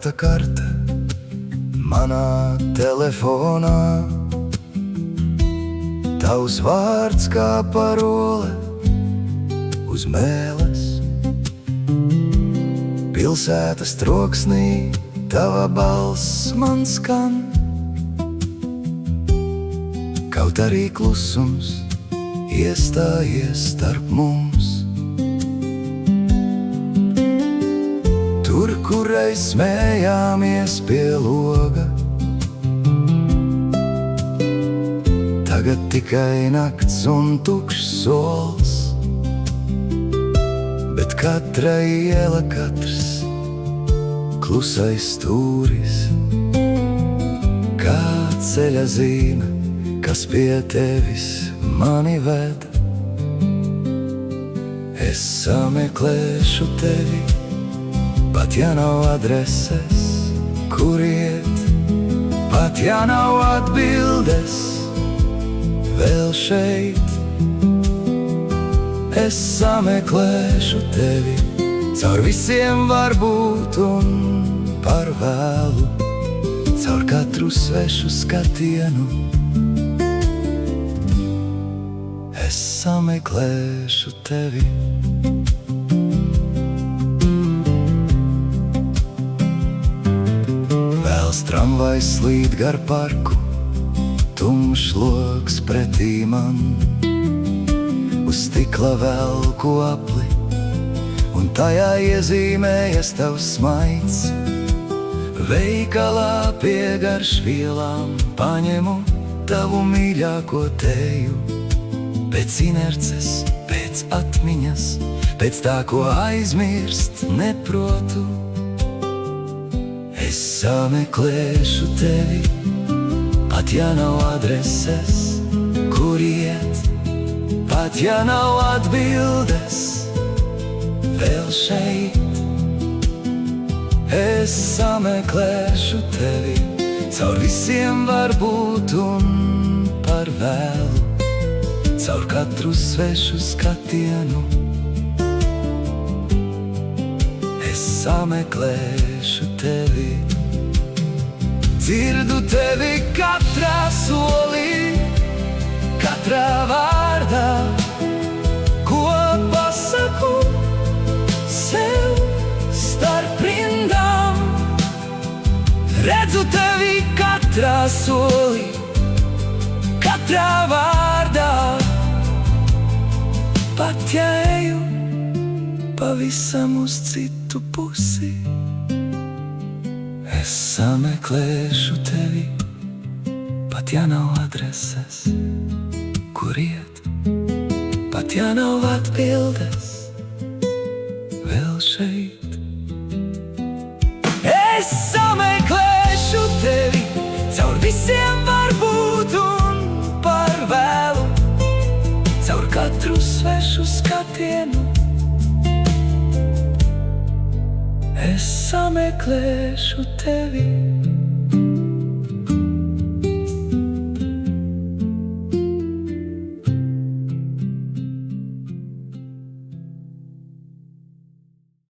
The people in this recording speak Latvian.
Kontakta karte manā telefonā, tavs vārds kā parole uz mēles. Pilsētas troksnī tava balss man skan, kaut arī klusums iestājies starp mums. Tur, kur reiz smējāmies pie loga, tagad tikai nakts un tukšs sols. Bet katra iela, katrs klusais stūris, kā ceļa zīme, kas pie tevis mani ved. Es sameklēšu tevi, pat ja nav adreses, kur iet, pat ja nav atbildes vēl šeit. Es sameklēšu tevi caur visiem varbūt un par vēlu, caur katru svešu skatienu. Es sameklēšu tevi. Vēls tramvajs slīd gar parku, tumšs logs pretī man. Uz stikla velku apli, un tajā iezīmējas tavs smaids. Veikalā pie garšvielām paņemu tavu mīļāko teju. Pēc inerces, pēc atmiņas, pēc tā, ko aizmirst neprotu. Es sameklēšu tevi, pat ja nav adreses, kur iet, pat ja nav atbildes vēl šeit. Es sameklēšu tevi caur visiem varbūt un par vēlu, caur katru svešu skatienu. Es sameklēšu tevi. Dzirdu tevi katrā solī, katrā vārdā, ko pasaku sev starp rindām. Redzu tevi katrā solī, katrā vārdā, pat ja eju pavisam uz citu pusi. Es sameklēšu tevi, pat ja nav adreses, kur iet, pat ja nav atbildes vēl šeit. Es sameklēšu tevi caur visiem varbūt un par vēlu, caur katru svešu skatienu. Es sameklēšu tevi.